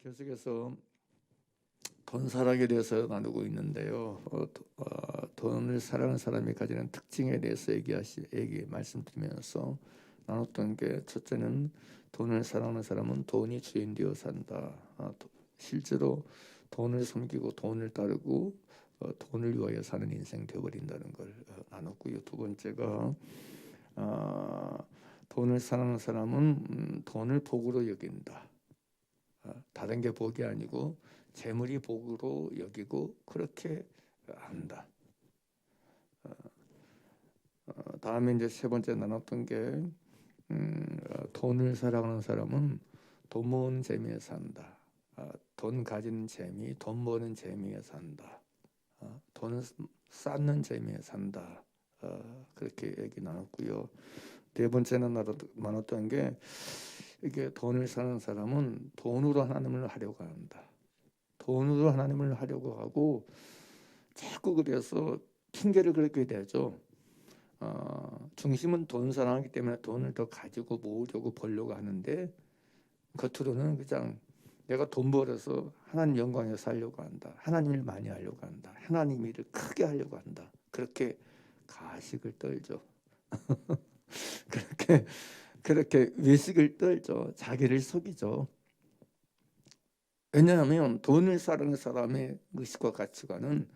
계속해서 돈 사랑에 대해서 나누고 있는데요. 돈을 사랑하는 사람이 가지는 특징에 대해서 말씀드리면서 나눴던 게, 첫째는 돈을 사랑하는 사람은 돈이 주인 되어 산다. 실제로 돈을 섬기고 돈을 따르고 돈을 위하여 사는 인생 되어버린다는 걸 나눴고요. 두 번째가 돈을 사랑하는 사람은 돈을 복으로 여긴다. 다른 게 복이 아니고 재물이 복으로 여기고 그렇게 한다. 다음에 이제 세 번째 나눴던 게 돈을 사랑하는 사람은 돈 모으는 재미에 산다. 돈 가지는 재미, 돈 버는 재미에 산다. 돈을 쌓는 재미에 산다. 그렇게 얘기 나눴고요. 네 번째는 나눴던 게, 이게 돈을 사는 사람은 돈으로 하나님을 하려고 한다. 돈으로 하나님을 하려고 하고 자꾸 그래서 핑계를 그렇게 대죠. 중심은 돈 사랑하기 때문에 돈을 더 가지고 모으려고 벌려고 하는데, 겉으로는 그냥 내가 돈 벌어서 하나님 영광에 살려고 한다. 하나님 일 많이 하려고 한다. 하나님 일을 크게 하려고 한다. 그렇게 가식을 떨죠. 그렇게 외식을 떨죠. 자기를 속이죠. 왜냐하면 돈을 사랑하는 사람의 의식과 가치관은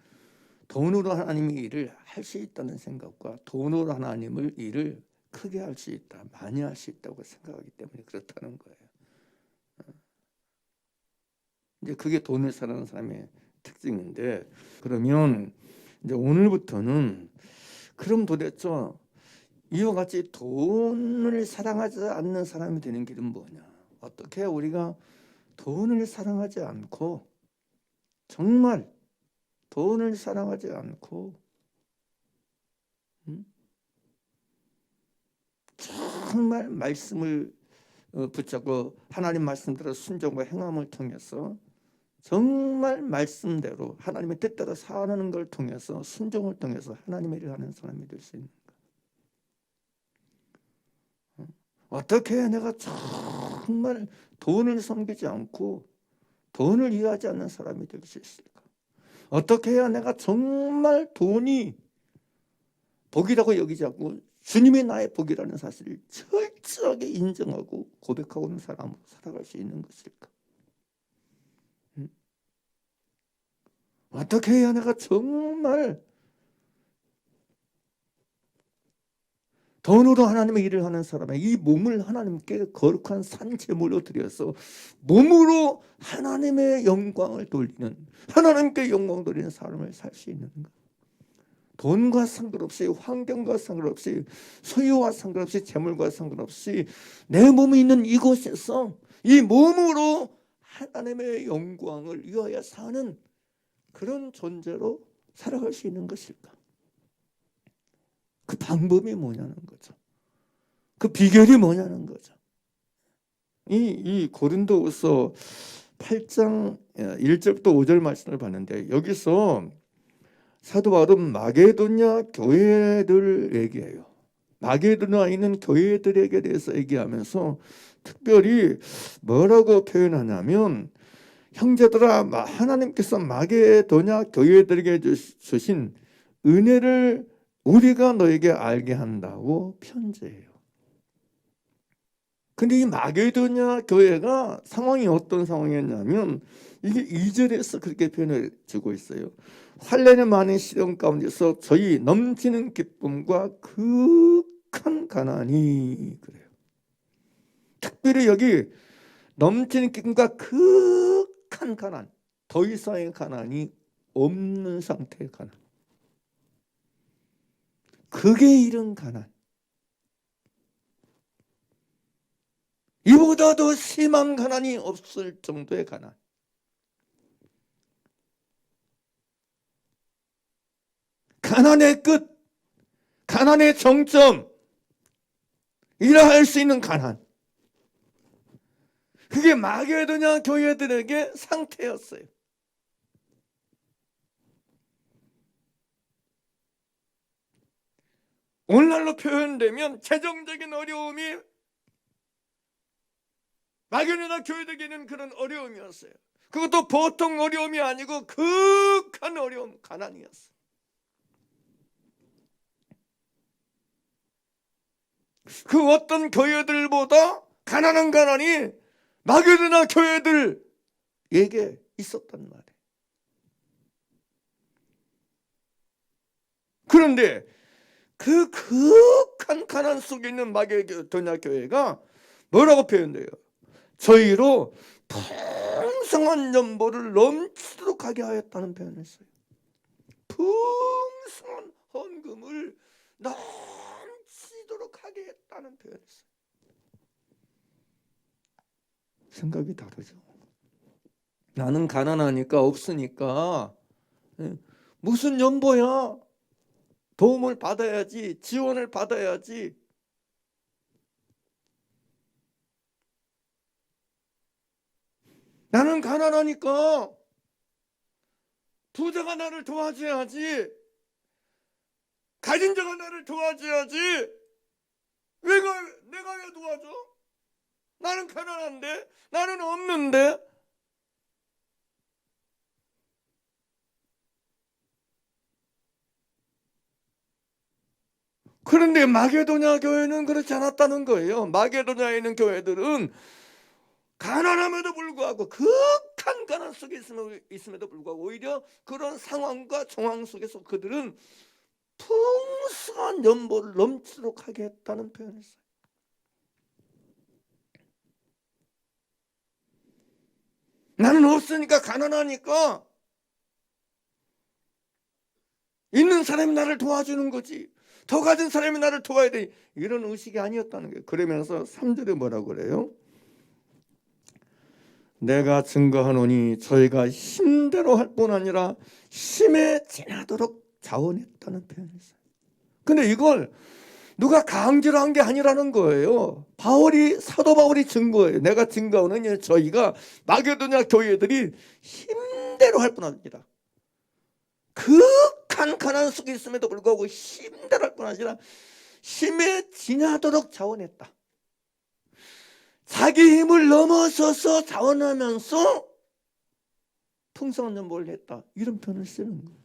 돈으로 하나님의 일을 할 수 있다는 생각과 돈으로 하나님을 일을 크게 할 수 있다, 많이 할 수 있다고 생각하기 때문에 그렇다는 거예요. 이제 그게 돈을 사랑하는 사람의 특징인데, 그러면 이제 오늘부터는 그럼 도대체 이와 같이 돈을 사랑하지 않는 사람이 되는 길은 뭐냐? 어떻게 우리가 돈을 사랑하지 않고, 정말 돈을 사랑하지 않고 정말 말씀을 붙잡고 하나님 말씀대로 순종과 행함을 통해서, 정말 말씀대로 하나님의 뜻대로 사는 걸 통해서, 순종을 통해서 하나님의 일을 하는 사람이 될 수 있는가? 어떻게 해야 내가 정말 돈을 섬기지 않고 돈을 이해하지 않는 사람이 될 수 있을까? 어떻게 해야 내가 정말 돈이 복이라고 여기지 않고 주님이 나의 복이라는 사실을 철저하게 인정하고 고백하고 있는 사람으로 살아갈 수 있는 것일까? 어떻게 해야 내가 정말 돈으로 하나님의 일을 하는 사람의 이 몸을 하나님께 거룩한 산 제물로 드려서 몸으로 하나님의 영광을 돌리는, 하나님께 영광 돌리는 삶을 살 수 있는가? 돈과 상관없이, 환경과 상관없이, 소유와 상관없이, 재물과 상관없이 내 몸이 있는 이곳에서 이 몸으로 하나님의 영광을 위하여 사는 그런 존재로 살아갈 수 있는 것일까? 그 방법이 뭐냐는 거죠. 그 비결이 뭐냐는 거죠. 이 고린도후서 8장 1절부터 5절 말씀을 봤는데, 여기서 사도 바울은 마게도냐 교회들 얘기해요. 마게도냐에 있는 교회들에게 대해서 얘기하면서 특별히 뭐라고 표현하냐면, 형제들아, 하나님께서 마게도냐 교회들에게 주신 은혜를 우리가 너에게 알게 한다고 편지해요. 근데 이 마게도냐 교회가 상황이 어떤 상황이었냐면, 이게 2절에서 그렇게 표현을 주고 있어요. 환난의 많은 시련 가운데서 저희 넘치는 기쁨과 극한 가난이, 그래요. 특별히 여기 넘치는 기쁨과 극한 가난, 더 이상의 가난이 없는 상태의 가난, 그게 이런 가난, 이보다 더 심한 가난이 없을 정도의 가난, 가난의 끝, 가난의 정점, 이라 할 수 있는 가난, 그게 마게도냐 교회들에게 상태였어요. 오늘날로 표현되면 재정적인 어려움이 마게도냐 교회들에게는 그런 어려움이었어요. 그것도 보통 어려움이 아니고 극한 어려움, 가난이었어요. 그 어떤 교회들보다 가난한 가난이 마게도냐 교회들에게 있었단 말이에요. 그런데 그 극한 가난 속에 있는 마게도냐 교회가 뭐라고 표현돼요? 저희로 풍성한 연보를 넘치도록 하게 하였다는 표현을 써요. 풍성한 헌금을 넘치도록 하게 했다는 표현을 써요. 생각이 다르죠. 나는 가난하니까 없으니까 무슨 연보야? 도움을 받아야지, 지원을 받아야지. 나는 가난하니까 부자가 나를 도와줘야지, 가진 자가 나를 도와줘야지. 내가 왜 도와줘? 나는 가난한데, 나는 없는데. 그런데 마게도냐 교회는 그렇지 않았다는 거예요. 마게도냐에 있는 교회들은 가난함에도 불구하고 극한 가난 속에 있음에도 불구하고 오히려 그런 상황과 정황 속에서 그들은 풍성한 연보를 넘치도록 하게 했다는 표현을 써요. 나는 없으니까, 가난하니까 있는 사람이 나를 도와주는 거지, 더 가진 사람이 나를 도와야 돼, 이런 의식이 아니었다는 거예요. 그러면서 3절에 뭐라고 그래요? 내가 증거하노니 저희가 힘대로 할 뿐 아니라 힘에 지나도록 자원했다는 표현을 써요. 근데 이걸 누가 강제로 한 게 아니라는 거예요. 사도 바울이 증거해요. 내가 증거하노니 저희가 마게도냐 교회들이 힘대로 할 뿐 아니라, 극한 가난 속에 있음에도 불구하고 힘대로 할 뿐 아니라 힘에 지나도록 자원했다. 자기 힘을 넘어서서 자원하면서 풍성한 연보를 했다, 이런 표현을 쓰는 거예요.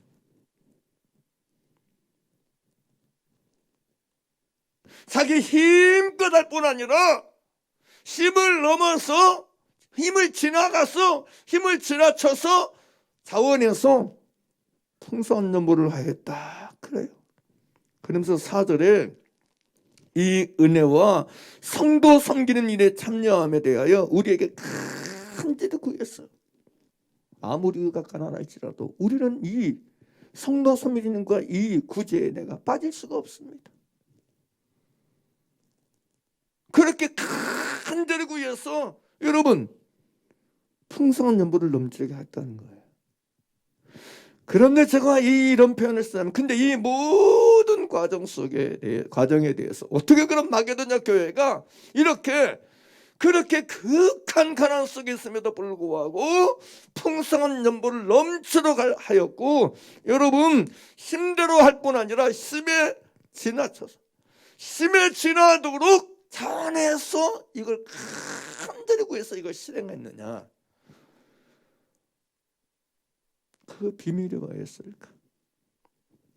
자기 힘껏 할 뿐 아니라 힘을 넘어서, 힘을 지나가서, 힘을 지나쳐서 자원해서 풍성한 연보를 하였다, 그래요. 그러면서 4절에 이 은혜와 성도 섬기는 일에 참여함에 대하여 우리에게 큰 지도 구했어. 아무리 우리가 가난할지라도 우리는 이 성도 섬기는 것과 이 구제에 내가 빠질 수가 없습니다. 그렇게 큰 데를 구해서 여러분 풍성한 연보를 넘치게 했다는 거예요. 그런데 제가 이런 표현을 쓰면, 근데 이 모든 과정에 대해서 어떻게 그런 마게도냐 교회가 그렇게 극한 가난 속에 있음에도 불구하고 풍성한 연보를 넘치도록 하였고, 여러분 힘대로 할 뿐 아니라 힘에 지나쳐서, 힘에 지나도록 자원해서 이걸 간절히 구해서 이걸 실행했느냐, 그 비밀이 뭐였을까?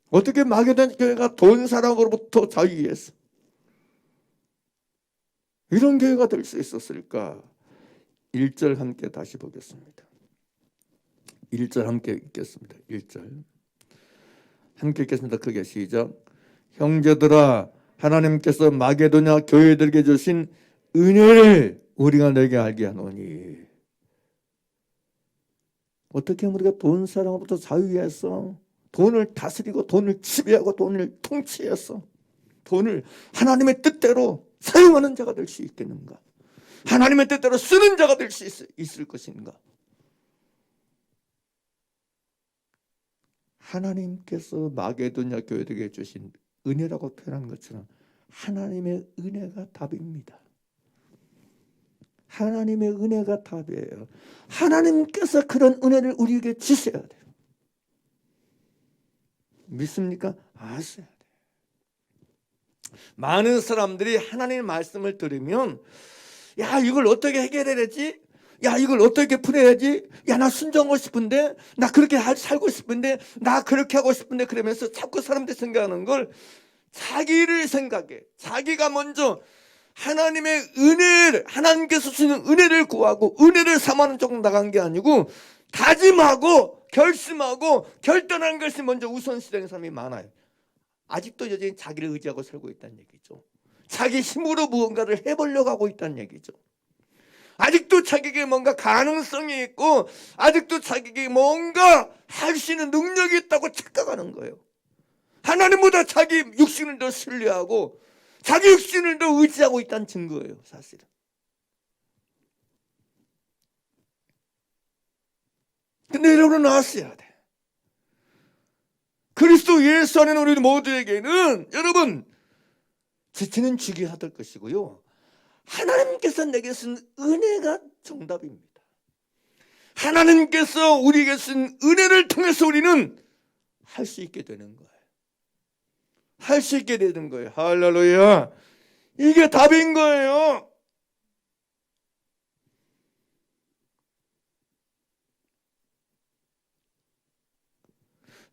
어떻게 마게도냐 교회가 돈 사랑으로부터 자유했어? 이런 교회가 될 수 있었을까? 1절 함께 다시 보겠습니다. 1절 함께 읽겠습니다. 1절 함께 읽겠습니다. 크게 시작. 형제들아, 하나님께서 마게도냐 교회들에게 주신 은혜를 우리가 너에게 알게 하노니. 어떻게 하면 우리가 돈 사랑으로부터 자유했어? 돈을 다스리고 돈을 지배하고 돈을 통치했어. 돈을 하나님의 뜻대로 사용하는 자가 될 수 있겠는가? 하나님의 뜻대로 쓰는 자가 될 수 있을 것인가? 하나님께서 마게도냐 교회들에게 주신 은혜라고 표현한 것처럼 하나님의 은혜가 답입니다. 하나님의 은혜가 답이에요. 하나님께서 그런 은혜를 우리에게 주셔야 돼요. 믿습니까? 아셔야 돼요. 많은 사람들이 하나님의 말씀을 들으면 야, 이걸 어떻게 해결해야 되지? 야, 이걸 어떻게 풀어야지? 야, 나 순종하고 싶은데, 나 그렇게 살고 싶은데, 나 그렇게 하고 싶은데, 그러면서 자꾸 사람들이 생각하는 걸 자기를 생각해. 자기가 먼저 하나님의 은혜를, 하나님께서 주시는 은혜를 구하고 은혜를 삼하는 쪽으로 나간 게 아니고 다짐하고 결심하고 결단하는 것이 먼저 우선시되는 사람이 많아요. 아직도 여전히 자기를 의지하고 살고 있다는 얘기죠. 자기 힘으로 무언가를 해보려고 하고 있다는 얘기죠. 아직도 자기에게 뭔가 가능성이 있고 아직도 자기에게 뭔가 할 수 있는 능력이 있다고 착각하는 거예요. 하나님보다 자기 육신을 더 신뢰하고 자기 육신을 더 의지하고 있다는 증거예요, 사실은. 근데 여러분은 아셔야 돼. 그리스도 예수 안에 우리 모두에게는 여러분 지치는 죽이 하될 것이고요. 하나님께서 내게 주신 은혜가 정답입니다. 하나님께서 우리에게 주신 은혜를 통해서 우리는 할 수 있게 되는 거예요. 할 수 있게 되는 거예요. 할렐루야. 이게 답인 거예요.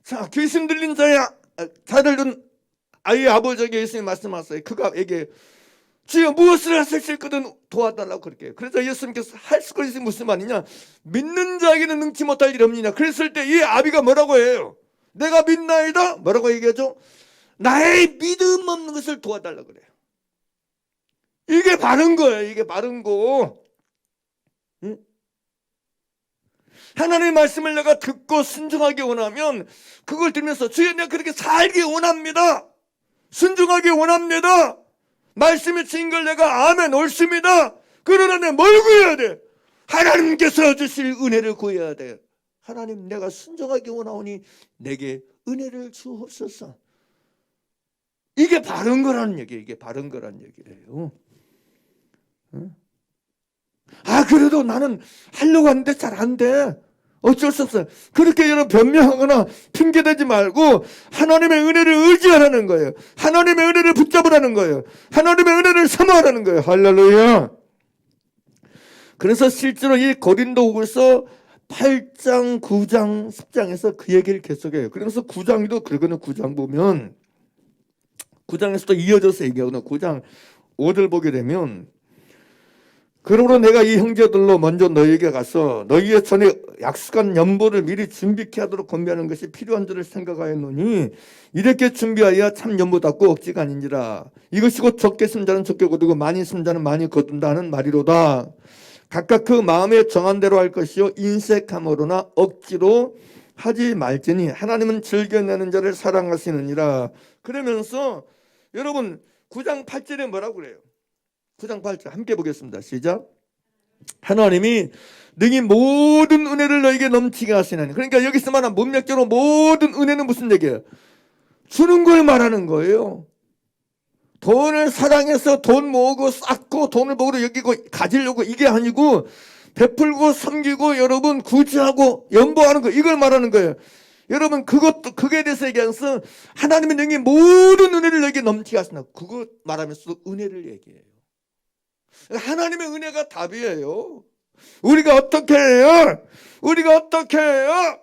자, 귀신 들린 자를 둔 아이의 아버지에게 예수님이 말씀하세요. 그가 에게 주여 무엇을 하실 수 있거든 도와달라고 그렇게 해요. 그래서 예수님께서 할 수가 있으면 무슨 말이냐, 믿는 자에게는 능치 못할 일이 없느냐. 그랬을 때 이 아비가 뭐라고 해요? 내가 믿나이다 뭐라고 얘기하죠? 나의 믿음 없는 것을 도와달라고 그래요. 이게 바른 거예요. 이게 바른 거. 응? 하나님의 말씀을 내가 듣고 순종하기 원하면 그걸 들으면서 주여 내가 그렇게 살기 원합니다. 순종하기 원합니다. 말씀이 주신 걸 내가 아멘 옳습니다. 그러나 내가 뭘 구해야 돼? 하나님께서 주실 은혜를 구해야 돼. 하나님 내가 순종하기 원하오니 내게 은혜를 주옵소서. 이게 바른 거라는 얘기예요. 이게 바른 거라는 얘기예요. 아 그래도 나는 하려고 하는데 잘 안 돼. 어쩔 수 없어요. 그렇게 여러분 변명하거나 핑계대지 말고 하나님의 은혜를 의지하라는 거예요. 하나님의 은혜를 붙잡으라는 거예요. 하나님의 은혜를 삼아라는 거예요. 할렐루야. 그래서 실제로 이 고린도후서 8장, 9장, 10장에서 그 얘기를 계속해요. 그래서 9장도 그러거든요. 9장 보면 9장에서도 이어져서 얘기하거든요. 9장 5절 보게 되면 그러므로 내가 이 형제들로 먼저 너희에게 가서 너희의 전에 약속한 연보를 미리 준비케 하도록 권면하는 것이 필요한 줄을 생각하였노니 이렇게 준비하여 참 연보답고 억지가 아닌지라. 이것이 곧 적게 쓴 자는 적게 거두고 많이 쓴 자는 많이 거둔다 하는 말이로다. 각각 그 마음에 정한 대로 할 것이요 인색함으로나 억지로 하지 말지니 하나님은 즐겨내는 자를 사랑하시느니라. 그러면서 여러분 9장 8절에 뭐라고 그래요? 9장 8절 함께 보겠습니다. 시작. 하나님이 능히 모든 은혜를 너에게 넘치게 하시나니. 그러니까 여기서 말하는 문맥적으로 모든 은혜는 무슨 얘기예요? 주는 걸 말하는 거예요. 돈을 사랑해서 돈 모으고 쌓고 돈을 먹으러 여기고 가지려고 이게 아니고 베풀고 섬기고 여러분 구제하고 연보하는 거 이걸 말하는 거예요. 여러분 그거에 대해서 얘기하면서 하나님이 능히 모든 은혜를 너에게 넘치게 하시나. 그거 말하면서 은혜를 얘기해요. 하나님의 은혜가 답이에요. 우리가 어떻게 해요? 우리가 어떻게 해요?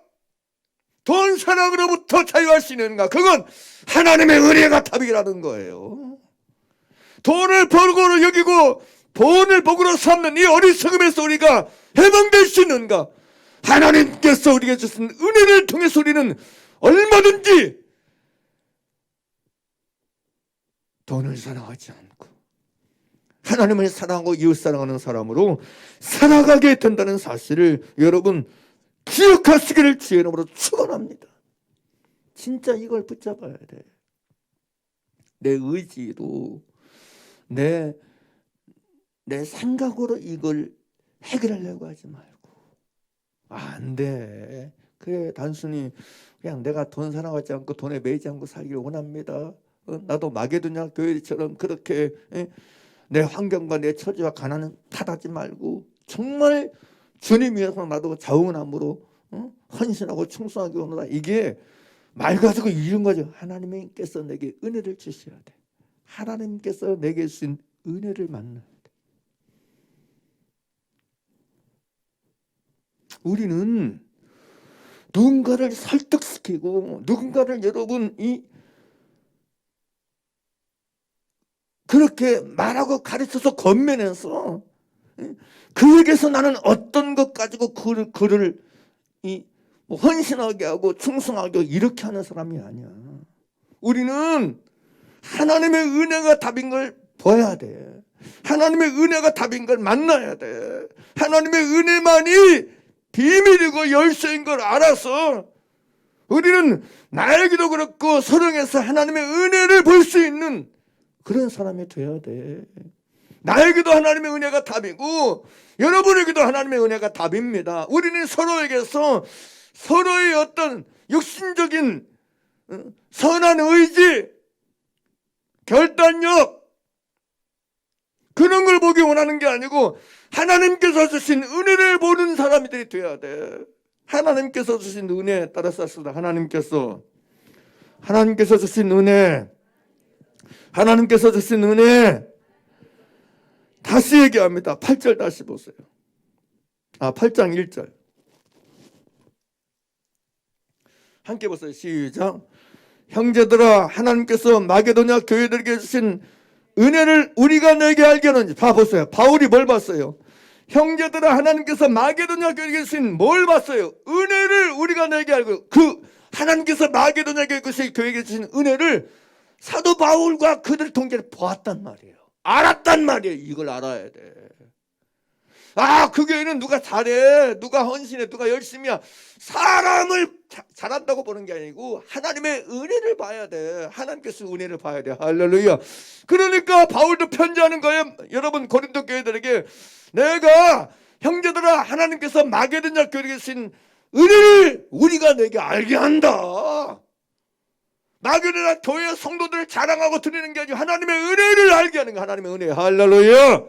돈 사랑으로부터 자유할 수 있는가? 그건 하나님의 은혜가 답이라는 거예요. 돈을 벌고로 여기고 돈을 복으로 삼는 이 어리석음에서 우리가 해방될 수 있는가? 하나님께서 우리에게 주신 은혜를 통해서 우리는 얼마든지 돈을 사랑하지 않고 하나님을 사랑하고 이웃 사랑하는 사람으로 살아가게 된다는 사실을 여러분 기억하시기를 주의 이름으로 축원합니다. 진짜 이걸 붙잡아야 돼. 내 의지로 내 생각으로 이걸 해결하려고 하지 말고. 안 돼. 그래 단순히 그냥 내가 돈 사랑하지 않고 돈에 매이지 않고 살기를 원합니다. 나도 마게도냐 교회처럼 그렇게 내 환경과 내 처지와 가난은 탓하지 말고 정말 주님 위해서 나도 자원함으로 헌신하고 충성하기 원하다. 이게 말 가지고 이룬 거죠. 하나님께서 내게 은혜를 주셔야 돼. 하나님께서 내게 주신 은혜를 만나야 돼. 우리는 누군가를 설득시키고 누군가를 여러분 그렇게 말하고 가르쳐서 건면해서 그에게서 나는 어떤 것 가지고 그를 헌신하게 하고 충성하게 하고 이렇게 하는 사람이 아니야. 우리는 하나님의 은혜가 답인 걸 봐야 돼. 하나님의 은혜가 답인 걸 만나야 돼. 하나님의 은혜만이 비밀이고 열쇠인 걸 알아서 우리는 나에게도 그렇고 서령에서 하나님의 은혜를 볼 수 있는 그런 사람이 돼야 돼. 나에게도 하나님의 은혜가 답이고 여러분에게도 하나님의 은혜가 답입니다. 우리는 서로에게서 서로의 어떤 육신적인 선한 의지, 결단력 그런 걸 보기 원하는 게 아니고 하나님께서 주신 은혜를 보는 사람들이 돼야 돼. 하나님께서 주신 은혜에 따라서 씁니다. 하나님께서 주신 은혜, 하나님께서 주신 은혜. 다시 얘기합니다. 8절 다시 보세요. 8장 1절 함께 보세요. 시작. 형제들아, 하나님께서 마게도냐 교회들에게 주신 은혜를 우리가 내게 알게 하는지. 봐보세요. 바울이 뭘 봤어요? 형제들아, 하나님께서 마게도냐 교회에게 주신 뭘 봤어요? 은혜를 우리가 내게 알고, 하나님께서 마게도냐 교회에게 주신 은혜를 사도 바울과 그들 통제를 보았단 말이에요. 알았단 말이에요. 이걸 알아야 돼. 그 교회는 누가 잘해, 누가 헌신해, 누가 열심히 해. 사람을 잘한다고 보는 게 아니고 하나님의 은혜를 봐야 돼. 하나님께서 은혜를 봐야 돼. 할렐루야. 그러니까 바울도 편지하는 거예요. 여러분 고린도 교회들에게 내가 형제들아, 하나님께서 마게도냐 교회에 주신 은혜를 우리가 내게 알게 한다. 마게도냐 교회 성도들을 자랑하고 드리는 게 아니고 하나님의 은혜를 알게 하는 거야. 하나님의 은혜. 할렐루야.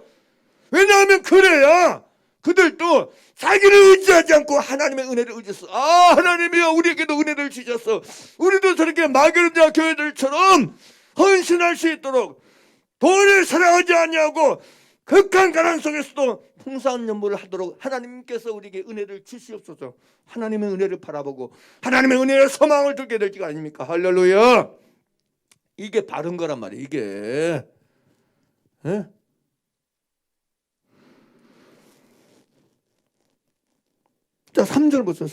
왜냐하면 그래야 그들도 자기를 의지하지 않고 하나님의 은혜를 의지했어. 하나님이여 우리에게도 은혜를 주셨어. 우리도 저렇게 마게도냐 교회들처럼 헌신할 수 있도록 돈을 사랑하지 아니하고 극한 가난 속에서도 풍성한 연보를 하도록 하나님께서 우리에게 은혜를 주시옵소서. 하나님의 은혜를 바라보고 하나님의 은혜에 소망을 두게 될 줄 아닙니까? 할렐루야. 이게 바른 거란 말이에요. 이게. 예? 자, 3절 보세요.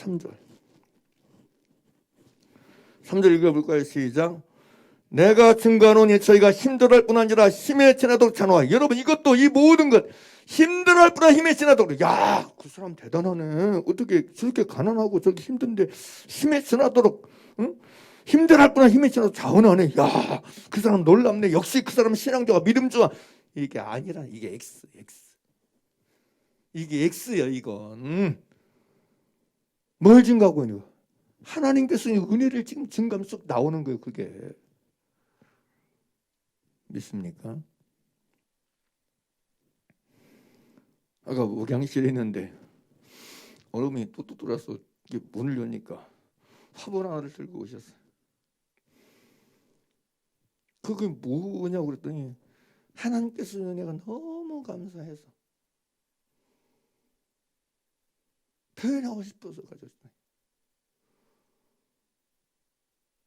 3절 읽어볼까요? 시작. 내가 증거하노니 저희가 힘들어할 뿐아니라 힘에 지나도록 찬호하. 여러분 이것도 이 모든 것 힘들어할 뿐아 힘에 지나도록. 야, 그 사람 대단하네. 어떻게 저렇게 가난하고 저렇게 힘든데 힘에 지나도록, 응? 힘들어할 뿐아 힘에 지나도록 자원하네. 야, 그 사람 놀랍네. 역시 그 사람 신앙 좋아, 믿음 좋아. 이게 아니라 이게 X. 이게 X야 이건. 뭘 증가하고 있는 거야? 하나님께서 은혜를 지금 증감 속 나오는 거예요. 그게. 믿습니까? 아까 우량실에 있는데 얼음이 뚝뚝 들어서 문을 여니까 화분 하나를 들고 오셨어요. 그게 뭐냐고 그랬더니 하나님께서 은혜가 너무 감사해서 표현하고 싶어서 가졌어요.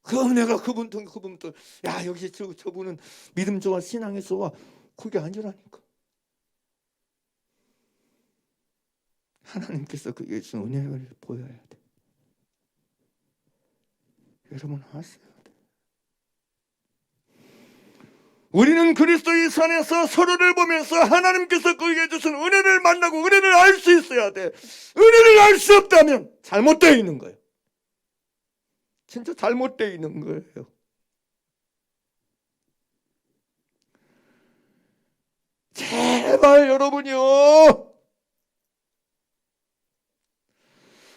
그럼 내가 그분부터 야, 역시 저분은 믿음 좋아, 신앙이 좋아. 그게 아니라니까. 하나님께서 그게 주신 은혜를 보여야 돼. 여러분 아세요? 우리는 그리스도의 산에서 서로를 보면서 하나님께서 그에게 주신 은혜를 만나고 은혜를 알 수 있어야 돼. 은혜를 알 수 없다면 잘못되어 있는 거예요. 진짜 잘못되어 있는 거예요. 제발 여러분이요,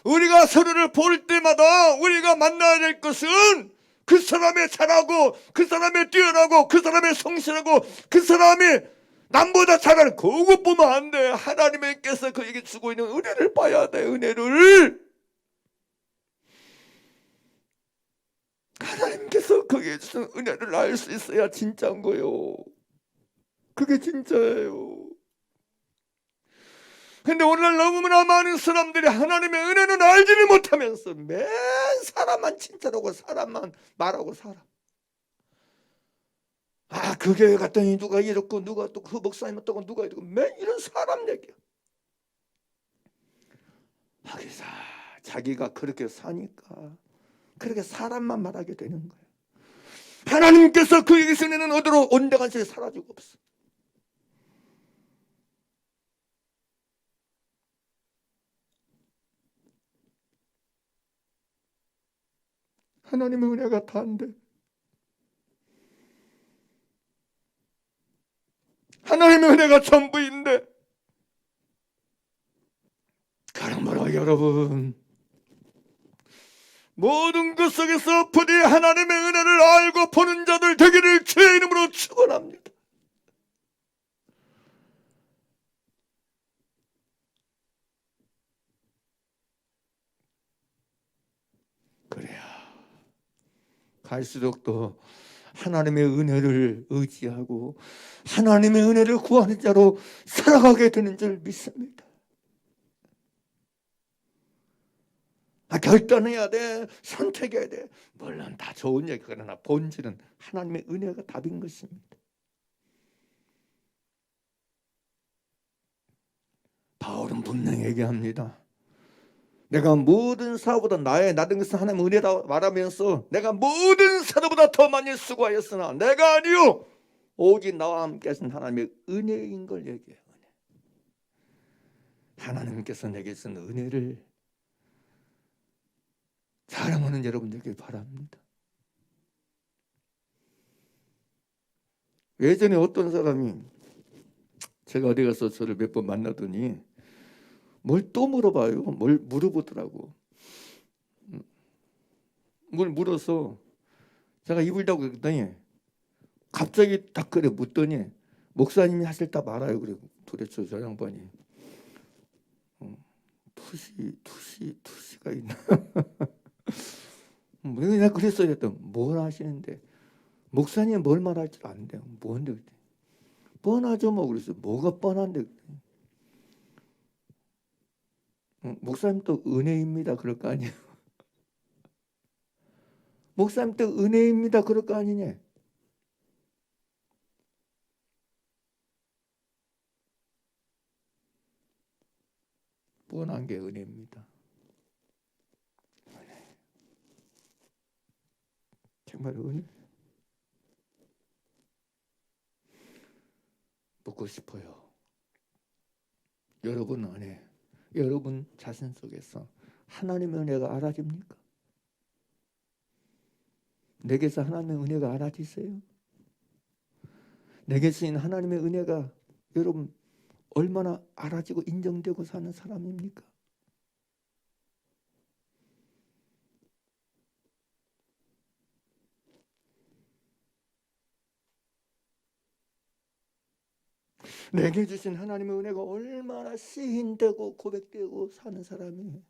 우리가 서로를 볼 때마다 우리가 만나야 될 것은 그 사람의 잘하고 그 사람의 뛰어나고 그 사람의 성실하고 그 사람이 남보다 잘하는 그것 보면 안 돼. 하나님께서 그에게 주고 있는 은혜를 봐야 돼. 은혜를. 하나님께서 그에게 주신 은혜를 알 수 있어야 진짜인 거예요. 그게 진짜예요. 근데 오늘날 너무나 많은 사람들이 하나님의 은혜는 알지를 못하면서 매 사람만 칭찬하고 사람만 말하고 살아. 아, 그 교회 갔더니 누가 이렇고 누가 또 그 목사님 어떻고 누가 이러고 매 이런 사람 얘기야. 하기사 자기가 그렇게 사니까 그렇게 사람만 말하게 되는 거예요. 하나님께서 그에게 쓰는 어디로 온데간새 사라지고 없어. 하나님의 은혜가 다인데, 하나님의 은혜가 전부인데, 그러므로 여러분 모든 것 속에서 부디 하나님의 은혜를 알고 보는 자들 되기를 주의 이름으로 축원합니다. 그래야 갈수록 더 하나님의 은혜를 의지하고 하나님의 은혜를 구하는 자로 살아가게 되는 줄 믿습니다. 결단해야 돼. 선택해야 돼. 물론 다 좋은 얘기, 그러나 본질은 하나님의 은혜가 답인 것입니다. 바울은 분명히 얘기합니다. 내가 모든 사보다 나의 나된 것은 하나님의 은혜다 말하면서 내가 모든 사도보다 더 많이 수고하였으나 내가 아니요 오직 나와 함께 하신 하나님의 은혜인 걸 얘기해요. 하나님께서 내게 주신 은혜를 사랑하는 여러분 되길 바랍니다. 예전에 어떤 사람이 제가 어디 가서 저를 몇 번 만나더니 뭘 또 물어봐요. 뭘 물어보더라고. 뭘 물어서 제가 입을 닫고 그랬더니 갑자기 딱 그래 묻더니 목사님이 하실 다 말아요. 그래 도대체 저 양반이 투시가 있나? 내가 그랬어야 했던 뭘 하시는데 목사님 뭘 말할 줄 안돼요. 뭔데? 뻔하죠 뭐. 그랬어. 뭐가 뻔한데? 목사님 또 은혜입니다 그럴 거 아니에요. 목사님 또 은혜입니다 그럴 거 아니냐. 뻔한 게 은혜입니다. 은혜. 정말 은혜. 묻고 싶어요. 여러분 안에, 여러분 자신 속에서 하나님의 은혜가 알아집니까? 내게서 하나님의 은혜가 알아지세요? 내게서 있는 하나님의 은혜가 여러분 얼마나 알아지고 인정되고 사는 사람입니까? 내게 주신 하나님의 은혜가 얼마나 시인되고 고백되고 사는 사람이에요.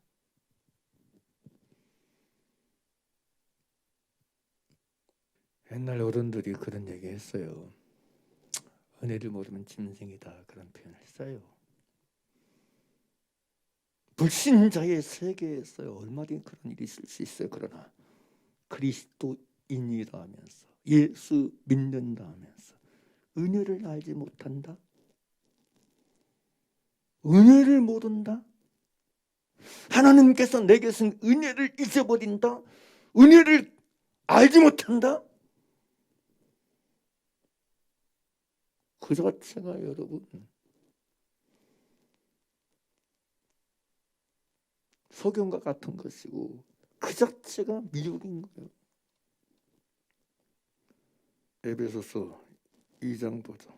옛날 어른들이 그런 얘기 했어요. 은혜를 모르면 짐승이다, 그런 표현을 써요. 불신자의 세계에서 얼마든지 그런 일이 있을 수 있어요. 그러나 그리스도인이라 하면서 예수 믿는다 하면서 은혜를 알지 못한다? 은혜를 모른다? 하나님께서 내게 준 은혜를 잊어버린다? 은혜를 알지 못한다? 그 자체가 여러분 소경과 같은 것이고 그 자체가 미혹인 거예요. 에베소서 2장 보죠.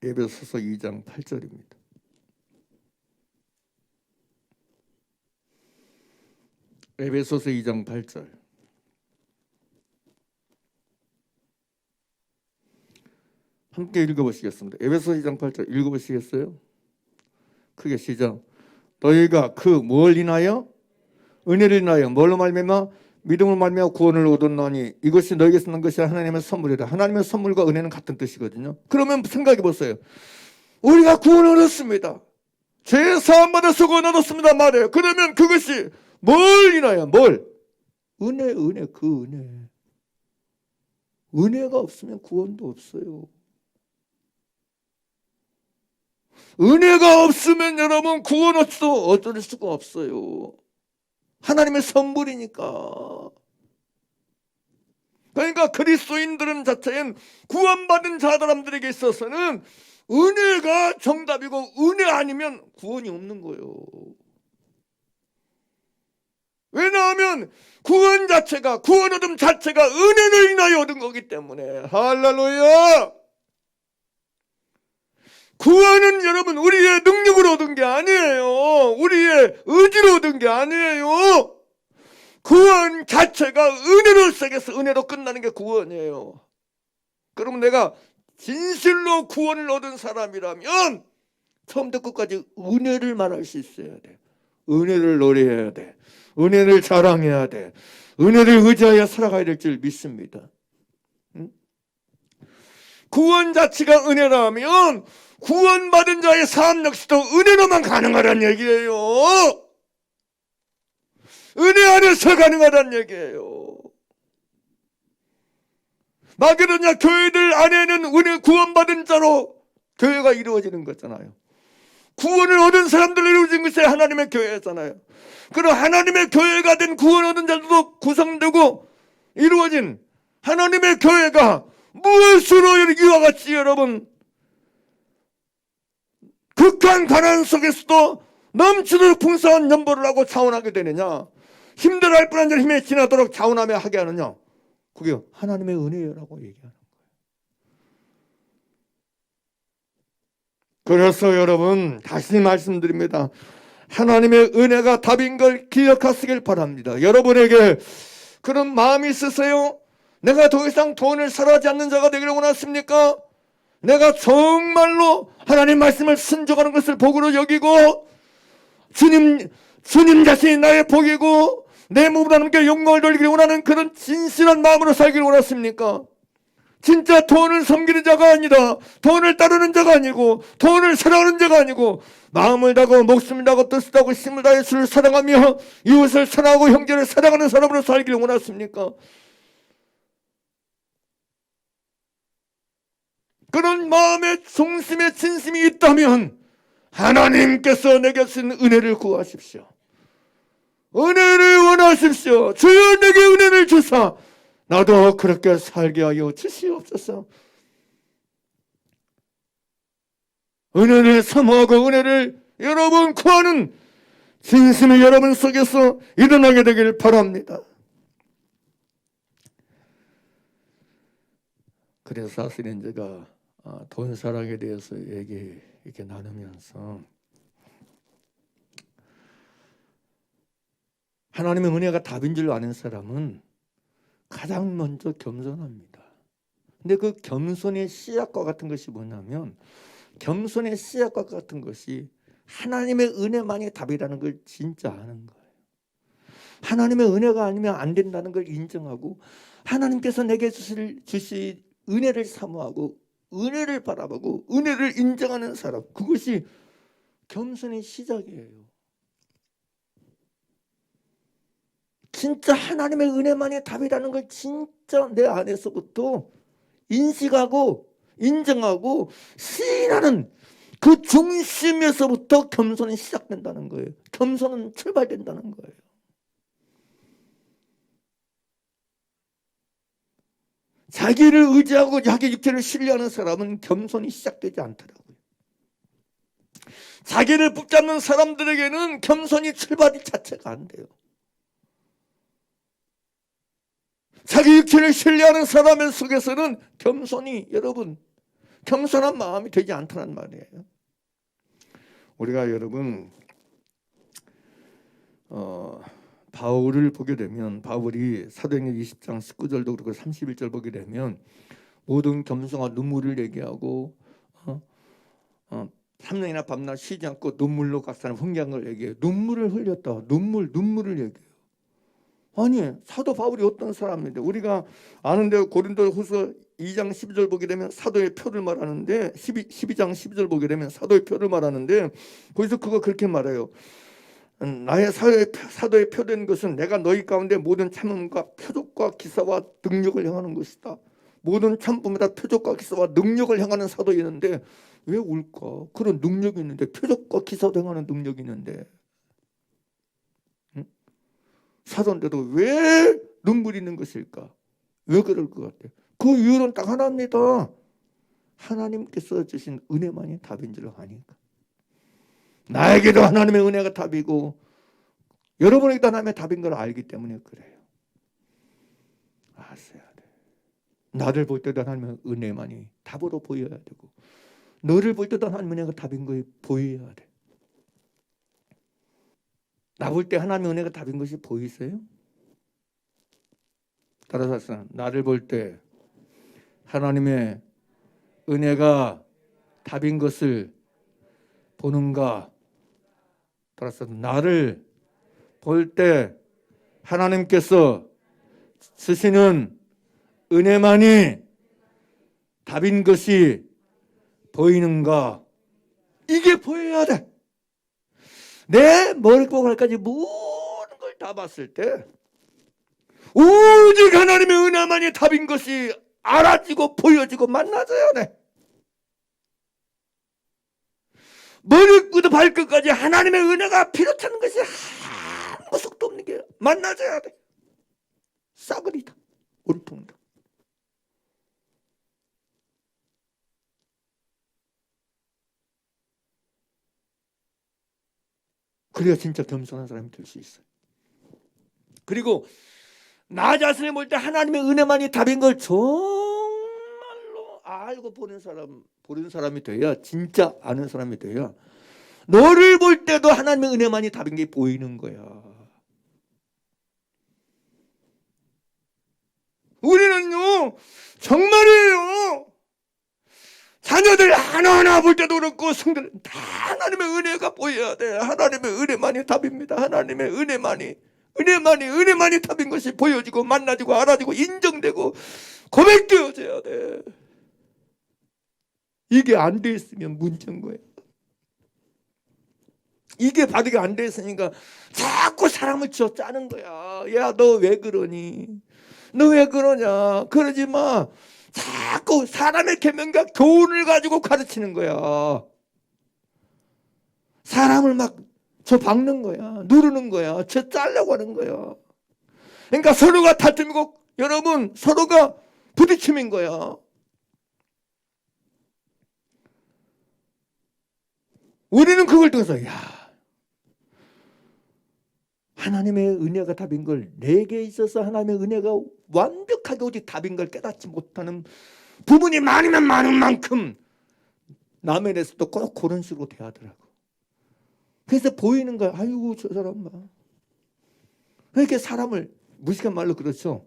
에베소서 2장 8절입니다. 에베소서 2장 8절. 함께 읽어보시겠습니다. 에베소서 2장 8절 읽어보시겠어요? 크게 시작. 너희가 그 뭘 인하여? 은혜를 인하여 뭘로 말미암아? 믿음을 말미암아 구원을 얻었나니 이것이 너희에게 난 것이 하나님의 선물이라. 하나님의 선물과 은혜는 같은 뜻이거든요. 그러면 생각해 보세요. 우리가 구원을 얻었습니다. 죄 사함 받아서 구원 얻었습니다 말해요. 그러면 그것이 뭘 인하여? 뭘? 은혜, 그 은혜. 은혜가 없으면 구원도 없어요. 은혜가 없으면 여러분 구원 얻을 수가 없어요. 하나님의 선물이니까. 그러니까 그리스도인들은 자체는 구원받은 사람들에게 있어서는 은혜가 정답이고 은혜 아니면 구원이 없는 거예요. 왜냐하면 구원 얻음 자체가 은혜를 인하여 얻은 거기 때문에. 할렐루야. 구원은 여러분 우리의 능력으로 얻은 게 아니에요. 우리의 의지로 얻은 게 아니에요. 구원 자체가 은혜로 시작해서 은혜로 끝나는 게 구원이에요. 그러면 내가 진실로 구원을 얻은 사람이라면 처음부터 끝까지 은혜를 말할 수 있어야 돼. 은혜를 노래해야 돼. 은혜를 자랑해야 돼. 은혜를 의지하여 살아가야 될 줄 믿습니다. 응? 구원 자체가 은혜라면 구원받은 자의 삶 역시도 은혜로만 가능하다는 얘기예요. 은혜 안에서 가능하다는 얘기예요. 마게도냐 교회들 안에는 은혜 구원받은 자로 교회가 이루어지는 거잖아요. 구원을 얻은 사람들로 이루어진 것이 하나님의 교회잖아요. 그럼 하나님의 교회가 된 구원 얻은 자들도 구성되고 이루어진 하나님의 교회가 무엇으로 이와 같이 여러분 극한 가난 속에서도 넘치도록 풍성한 연보를 하고 자원하게 되느냐? 힘들어할 뻔한 자 힘에 지나도록 자원하며 하게 하느냐? 그게 하나님의 은혜라고 얘기하는 거예요. 그래서 여러분 다시 말씀드립니다. 하나님의 은혜가 답인 걸 기억하시길 바랍니다. 여러분에게 그런 마음이 있으세요? 내가 더 이상 돈을 사랑하지 않는 자가 되기를 원하십니까? 내가 정말로 하나님 말씀을 순종하는 것을 복으로 여기고 주님 자신이 나의 복이고 내 몸으로 하나님께 영광을 돌리기를 원하는 그런 진실한 마음으로 살기를 원하십니까? 진짜 돈을 섬기는 자가 아니다. 돈을 따르는 자가 아니고 돈을 사랑하는 자가 아니고 마음을 다하고 목숨을 다하고 뜻을 다하고 힘을 다해 주를 사랑하며 이웃을 사랑하고 형제를 사랑하는 사람으로 살기를 원하십니까? 그런 마음의 중심에 진심이 있다면 하나님께서 내게 주신 은혜를 구하십시오. 은혜를 원하십시오. 주여 내게 은혜를 주사 나도 그렇게 살게 하여 주시옵소서. 은혜를 사모하고 은혜를 여러분 구하는 진심이 여러분 속에서 일어나게 되길 바랍니다. 그래서 사실은 제가 돈 사랑에 대해서 이렇게 나누면서 하나님의 은혜가 답인 줄 아는 사람은 가장 먼저 겸손합니다. 근데 그 겸손의 씨앗과 같은 것이 뭐냐면 겸손의 씨앗과 같은 것이 하나님의 은혜만이 답이라는 걸 진짜 아는 거예요. 하나님의 은혜가 아니면 안 된다는 걸 인정하고 하나님께서 내게 주실 은혜를 사모하고 은혜를 바라보고 은혜를 인정하는 사람, 그것이 겸손의 시작이에요. 진짜 하나님의 은혜만이 답이라는 걸 진짜 내 안에서부터 인식하고 인정하고 시인하는 그 중심에서부터 겸손이 시작된다는 거예요. 겸손은 출발된다는 거예요. 자기를 의지하고 자기 육체를 신뢰하는 사람은 겸손이 시작되지 않더라고요. 자기를 붙잡는 사람들에게는 겸손이 출발이 자체가 안 돼요. 자기 육체를 신뢰하는 사람 속에서는 겸손이 여러분 겸손한 마음이 되지 않다는 말이에요. 우리가 여러분 바울을 보게 되면 바울이 사도행전 20장 19절도 그렇고 31절 보게 되면 모든 겸손과 눈물을 얘기하고 3년이나 밤낮 쉬지 않고 눈물로 각사는 훈계한 걸 얘기해요. 눈물을 흘렸다. 눈물을 얘기해요. 아니 사도 바울이 어떤 사람인데 우리가 아는데 고린도후서 12장 12절 보게 되면 사도의 표를 말하는데 12장 12절 보게 되면 사도의 표를 말하는데 거기서 그거 그렇게 말해요. 나의 사도의 표된 것은 내가 너희 가운데 모든 참음과 표적과 기사와 능력을 행하는 것이다. 모든 참음에다 표적과 기사와 능력을 행하는 사도였는데 왜 울까? 그런 능력이 있는데, 표적과 기사도 행하는 능력이 있는데, 응? 사도인데도 왜 눈물이 있는 것일까? 왜 그럴 것 같아? 그 이유는 딱 하나입니다. 하나님께서 주신 은혜만이 답인 줄 아니까. 나에게도 하나님의 은혜가 답이고 여러분에게도 하나님의 답인 걸 알기 때문에 그래요. 아셔야 돼. 나를 볼 때도 하나님의 은혜만이 답으로 보여야 되고, 너를 볼 때도 하나님의 은혜가 답인 걸 보여야 돼. 나 볼 때 하나님의 은혜가 답인 것이 보이세요? 따라서 나를 볼 때 하나님의 은혜가 답인 것을 보는가? 따라서 나를 볼 때 하나님께서 쓰시는 은혜만이 답인 것이 보이는가? 이게 보여야 돼. 내 머리꼬갈까지 모든 걸 다 봤을 때 오직 하나님의 은혜만이 답인 것이 알아지고 보여지고 만나져야 돼. 머리부터 발끝까지 하나님의 은혜가 비롯하는 것이 아무 속도 없는 게 만나져야 돼. 싸그리다, 온통다. 그래야 진짜 겸손한 사람이 될 수 있어요. 그리고 나 자신을 볼 때 하나님의 은혜만이 답인 걸 정말로 알고 보는 사람이 돼야, 진짜 아는 사람이 돼야 너를 볼 때도 하나님의 은혜만이 답인 게 보이는 거야. 우리는요, 정말이에요. 자녀들 하나하나 볼 때도 그렇고 성도는 다 하나님의 은혜가 보여야 돼. 하나님의 은혜만이 답입니다. 하나님의 은혜만이 답인 것이 보여지고 만나지고 알아지고 인정되고 고백되어져야 돼. 이게 안 돼 있으면 문제인 거예요. 이게 바르게 안 돼 있으니까 자꾸 사람을 쥐어 짜는 거야. 야, 너 왜 그러니? 너 왜 그러냐? 그러지 마. 자꾸 사람의 계명과 교훈을 가지고 가르치는 거야. 사람을 막 저 박는 거야. 누르는 거야. 저 짜려고 하는 거야. 그러니까 서로가 다툼이고, 여러분, 서로가 부딪힘인 거야. 우리는 그걸 통해서 하나님의 은혜가 답인 걸, 내게 있어서 하나님의 은혜가 완벽하게 오직 답인 걸 깨닫지 못하는 부분이 많으면 많은 만큼 남에 대해서도 꼭 그런 식으로 대하더라고. 그래서 보이는 거야. 아이고, 저 사람 봐. 그렇게 사람을 무식한 말로 그렇죠.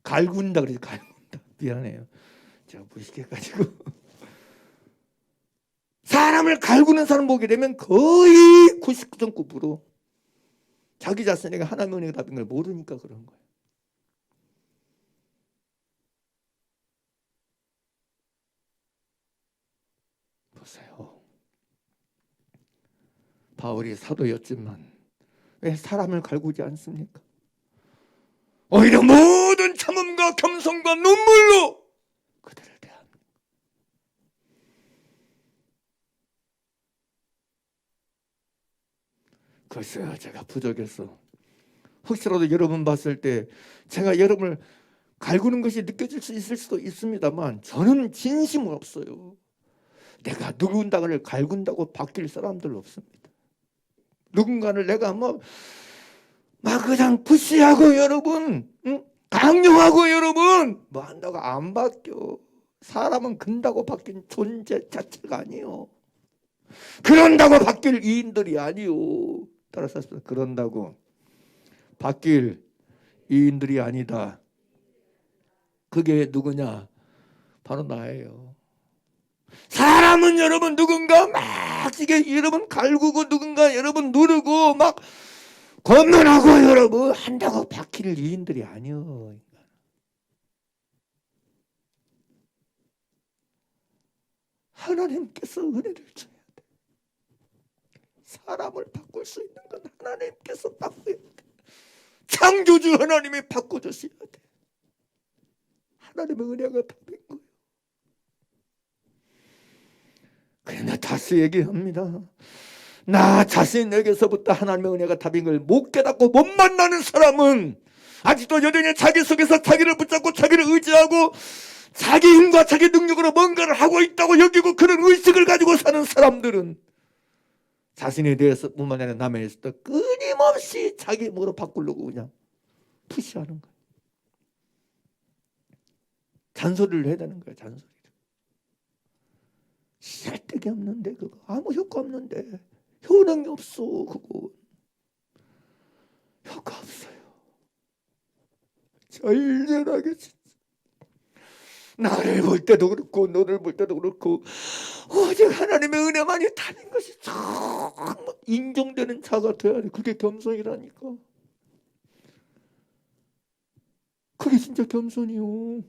갈군다 그러지. 갈군다. 미안해요. 제가 무식해가지고. 사람을 갈구는 사람 보게 되면 거의 99.9% 자기 자신에게 하나님의 은혜가 답인 걸 모르니까 그런 거예요. 보세요. 바울이 사도였지만 왜 사람을 갈구지 않습니까? 오히려 모든 참음과 겸손과 눈물로 그들을 대합니다. 글쎄요, 제가 부족해서 혹시라도 여러분 봤을 때 제가 여러분을 갈구는 것이 느껴질 수 있을 수도 있습니다만, 저는 진심 없어요. 내가 누군가를 갈군다고 바뀔 사람들 없습니다. 누군가를 내가 막 그냥 푸시하고 여러분, 강요하고 여러분 뭐 한다고 안 바뀌어. 사람은 근다고 바뀐 존재 자체가 아니에요. 그런다고 바뀔 이인들이 아니요. 따라서 그런다고 바뀔 이인들이 아니다. 그게 누구냐? 바로 나예요. 사람은 여러분 누군가 막 이게 여러분 갈구고 누군가 여러분 누르고 막 권면하고 여러분 한다고 바뀔 이인들이 아니요. 하나님께서 은혜를 줘야 돼. 사람을 바꿀 수 있는 건 하나님께서 바꿔야 돼. 창조주 하나님이 바꿔주셔야 돼. 하나님의 은혜가 답인 거예요. 그러나 다시 얘기합니다. 나 자신에게서부터 하나님의 은혜가 답인 걸 못 깨닫고 못 만나는 사람은 아직도 여전히 자기 속에서 자기를 붙잡고 자기를 의지하고 자기 힘과 자기 능력으로 뭔가를 하고 있다고 여기고 그런 의식을 가지고 사는 사람들은 자신에 대해서 뿐만 아니라 남에 대해서도 끊임없이 자기 힘으로 바꾸려고 그냥 푸시하는 거예요. 잔소리를 해야 되는 거예요. 잔소리를. 쓸데기 없는데 그거 아무 효과 없는데 효능이 없어. 그거 효과 없어요. 절절하게 진짜 나를 볼 때도 그렇고 너를 볼 때도 그렇고 오직 하나님의 은혜만이 답인 것이 정말 인정되는 자가 돼야 돼. 그게 겸손이라니까. 그게 진짜 겸손이요.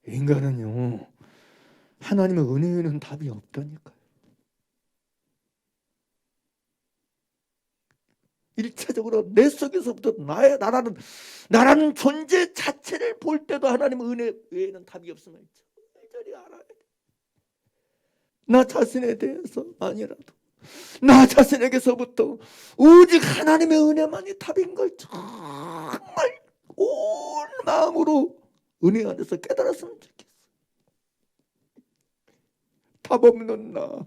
인간은요 하나님의 은혜에는 답이 없다니까요. 일차적으로 내 속에서부터 나라는 존재 자체를 볼 때도 하나님의 은혜 외에는 답이 없음을 절절히 알아야 돼. 나 자신에 대해서 아니라도 나 자신에게서부터 오직 하나님의 은혜만이 답인 걸 정말 온 마음으로 은혜 안에서 깨달았으면 좋겠어. 답 없는 나,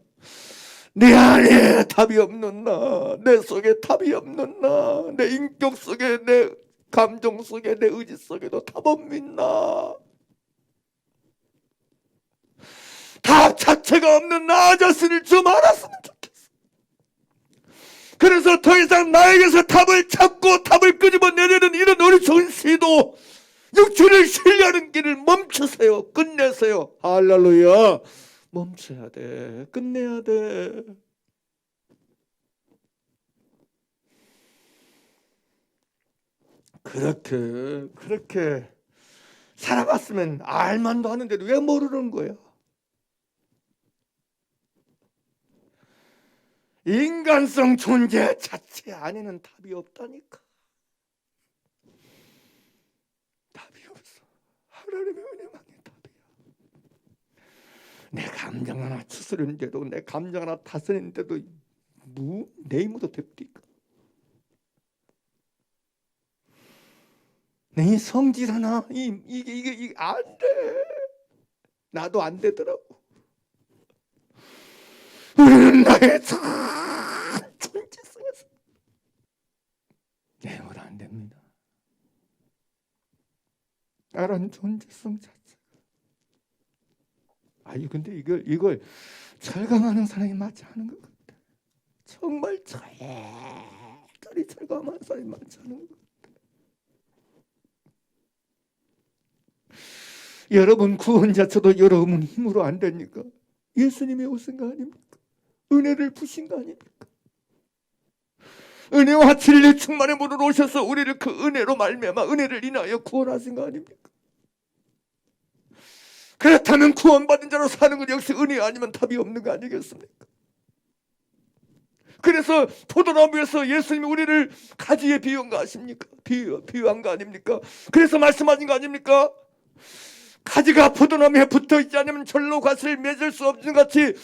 내 안에 답이 없는 나, 내 속에 답이 없는 나, 내 인격 속에 내 감정 속에 내 의지 속에도 답 없는 나, 답 자체가 없는 나 자신을 좀 알았으면 좋겠어. 그래서 더 이상 나에게서 답을 찾고 답을 끄집어내려는 이런 어리석은 시도, 육체를 신뢰하는 길을 멈추세요. 끝내세요. 할렐루야. 멈춰야 돼. 끝내야 돼. 그렇게 살아갔으면 알만도 하는데도 왜 모르는 거야? 인간성 존재 자체 안에는 답이 없다니까. 답이 없어. 하나님의 은혜만이 답이야. 내 감정 하나 추스르는데도 내 감정 하나 다스리는데도 내 힘으로 됩니까? 내 성질 하나 이게 안 돼. 나도 안 되더라고. 우리는 나의 존재성에서 내 힘으로 안 됩니다. 나란 존재성 자체가. 아니 근데 이걸 철강하는 사람이 맞지 않은 것 같아. 정말 절절히 철강하는 사람이 맞지 않은 것 같아. 여러분 구원 자체도 여러분 힘으로 안 되니까 예수님이 오신 거 아닙니까? 은혜를 부신 거 아닙니까? 은혜와 진리 충만의 문으로 오셔서 우리를 그 은혜로 말미암아 은혜를 인하여 구원하신 거 아닙니까? 그렇다면 구원받은 자로 사는 것 역시 은혜 아니면 답이 없는 거 아니겠습니까? 그래서 포도나무에서 예수님이 우리를 가지에 비유한 거 아십니까? 비유한 거 아닙니까? 그래서 말씀하신 거 아닙니까? 가지가 포도나무에 붙어있지 않으면 절로 갓을 맺을 수 없는 같이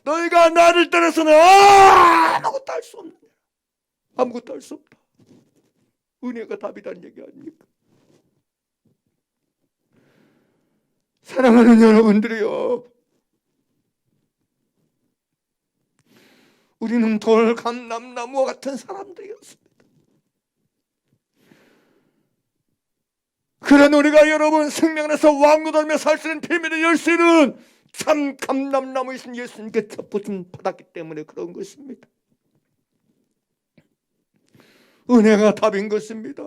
너희가 나를 떠나서는 아무것도 할 수 없는, 아무것도 할 수 없다. 은혜가 답이라는 얘기 아닙니까? 사랑하는 여러분들이요, 우리는 돌감람나무와 같은 사람들이었습니다. 그런 우리가 여러분 생명 안에서 왕노하며 살 수 있는 비밀의 열쇠는 참 감람나무이신 예수님께 접붙임 받았기 때문에 그런 것입니다. 은혜가 답인 것입니다.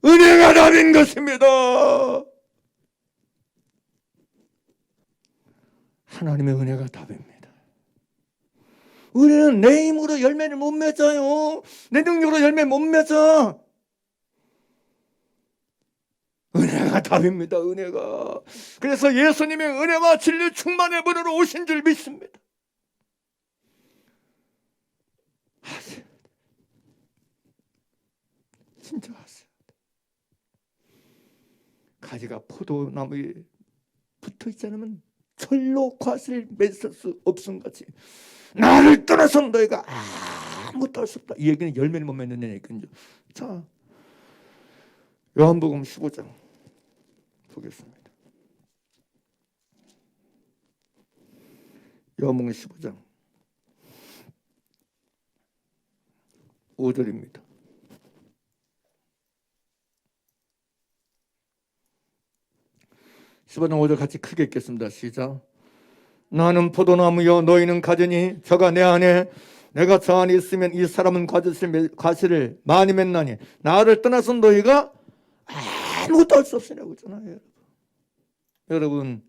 은혜가 답인 것입니다. 하나님의 은혜가 답입니다. 은혜는 내 힘으로 열매를 못 맺어요. 내 능력으로 열매 못 맺어. 은혜가 답입니다. 은혜가. 그래서 예수님의 은혜와 진리 충만의 문으로 오신 줄 믿습니다. 하세요. 진짜 하세요. 가지가 포도나무에 붙어있지 않으면 철로 과실을 맺을 수 없음 같이 나를 떠나서는 너희가 아무것도 할 수 없다. 이 얘기는 열매를 못 맺는 얘기죠. 자, 요한복음 15장 보겠습니다. 요한복음 15장 5절입니다. 시바장 5절 같이 크게 읽겠습니다. 시작. 나는 포도나무여 너희는 가지니 저가 내 안에 내가 저 안에 있으면 이 사람은 과실을 많이 맺나니 나를 떠나서 너희가 아무것도 할 수 없으냐고 했잖아요. 여러분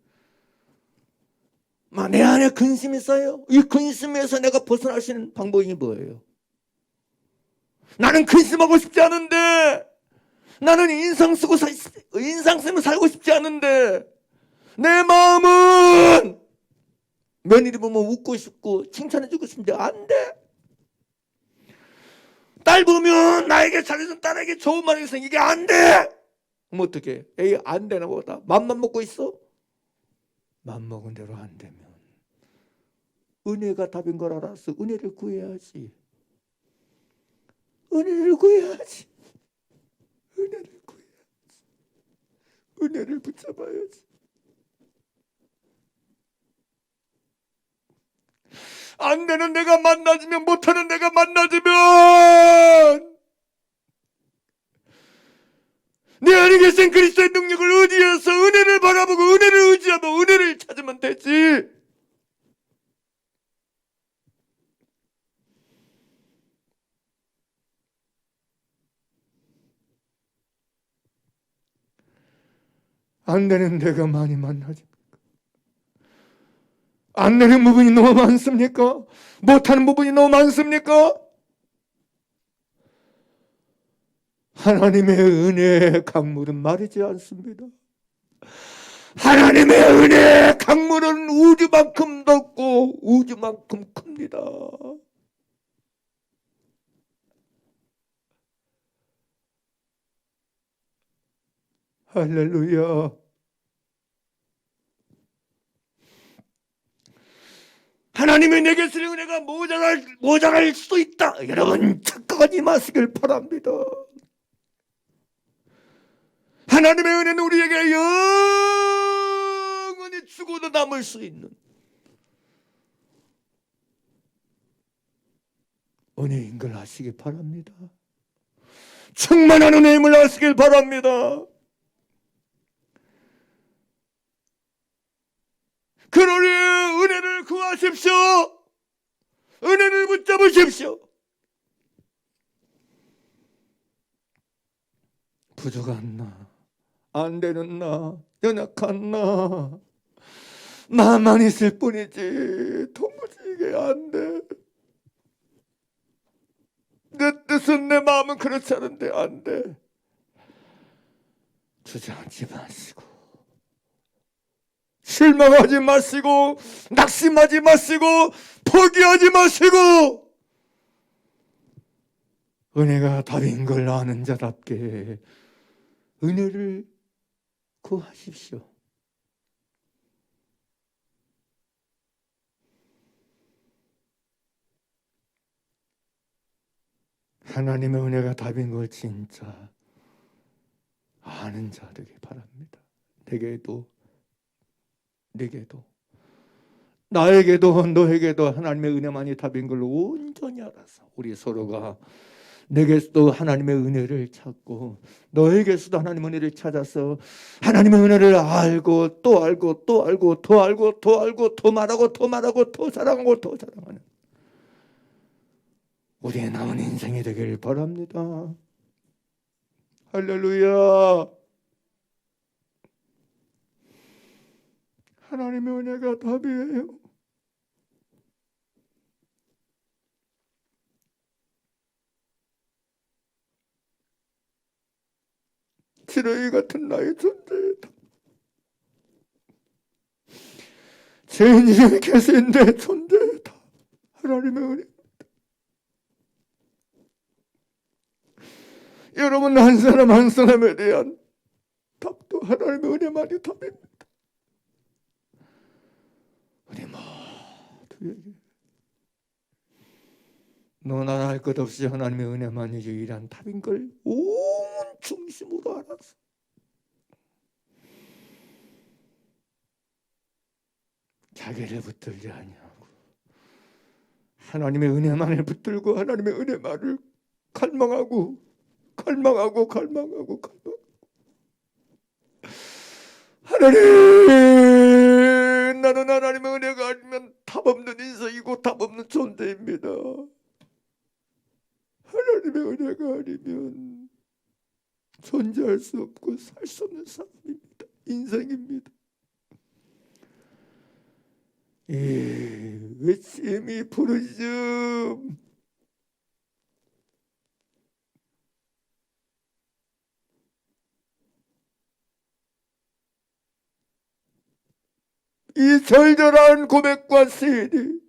내 안에 근심이 있어요. 이 근심에서 내가 벗어날 수 있는 방법이 뭐예요? 나는 근심하고 싶지 않은데, 나는 인상 쓰면 살고 싶지 않은데, 내 마음은 며느리 보면 웃고 싶고 칭찬해주고 싶은데 안 돼. 딸 보면 나에게 잘해준 딸에게 좋은 말이 있어. 이게 안 돼. 그럼 어떡해? 에이, 안 되나 보다. 맘만 먹고 있어? 맘 먹은 대로 안 되면 은혜가 답인 걸 알았어. 은혜를 구해야지. 은혜를 구해야지. 은혜를 구해야지. 은혜를 붙잡아야지. 안 되는 내가 만나지면, 못하는 내가 만나지면 내 안에 계신 그리스도의 능력을 의지해서 은혜를 바라보고 은혜를 의지하고 은혜를 찾으면 되지. 안 되는 데가 많이 만나집니까? 안 되는 부분이 너무 많습니까? 못하는 부분이 너무 많습니까? 하나님의 은혜의 강물은 마르지 않습니다. 하나님의 은혜의 강물은 우주만큼 넓고 우주만큼 큽니다. 할렐루야. 하나님의 내게 쓰는 은혜가 모자랄 수도 있다. 여러분 착각하지 마시길 바랍니다. 하나님의 은혜는 우리에게 영원히 죽어도 남을 수 있는 은혜인 걸 아시길 바랍니다. 충만한 은혜임을 아시길 바랍니다. 그러니 은혜를 구하십시오. 은혜를 붙잡으십시오. 부족한 나, 안 되는 나, 연약한 나, 나만 있을 뿐이지 도무지 이게 안 돼. 내 뜻은, 내 마음은 그렇지 않은데 안 돼. 주저앉지 마시고, 실망하지 마시고, 낙심하지 마시고, 포기하지 마시고, 은혜가 답인 걸 아는 자답게 은혜를 구하십시오. 하나님의 은혜가 답인 걸 진짜 아는 자 되기 바랍니다. 내게도 나에게도 너에게도 하나님의 은혜만이 답인 걸 온전히 알아서 우리 서로가 내게서도 하나님의 은혜를 찾고 너에게서도 하나님의 은혜를 찾아서 하나님의 은혜를 알고 또 알고 또 알고 더 알고 더 알고 더 말하고 더 말하고 더 사랑하고 더 사랑하는 우리의 남은 인생이 되길 바랍니다. 할렐루야. 하나님의 은혜가 답이에요. 쓰레기 같은 나의 존재다. 죄인이 계신 내 존재다. 하나님의 은혜. 여러분 한 사람 한 사람에 대한 답도 하나님의 은혜만이 답입니다. 우리 모두에게 너나 할 것 없이 하나님의 은혜만이 유일한 답인 걸 온 중심으로 알았어. 자기를 붙들지 아니하고 하나님의 은혜만을 붙들고 하나님의 은혜만을 갈망하고 하나님, 나는 하나님의 은혜가 아니면 답 없는 인생이고 답 없는 존재입니다. 하나님의 은혜가 아니면 존재할 수 없고 살 수 없는 삶입니다. 인생입니다. 외침이 부르짖음. 이 절절한 고백과 시인이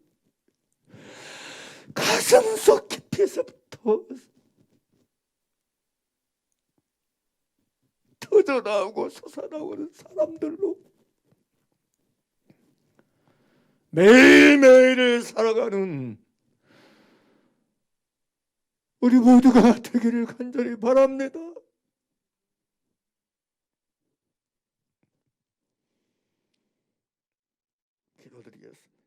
가슴속 깊이서부터 터져나오고 솟아나오는 사람들로 매일매일을 살아가는 우리 모두가 되기를 간절히 바랍니다. 기도드리겠습니다.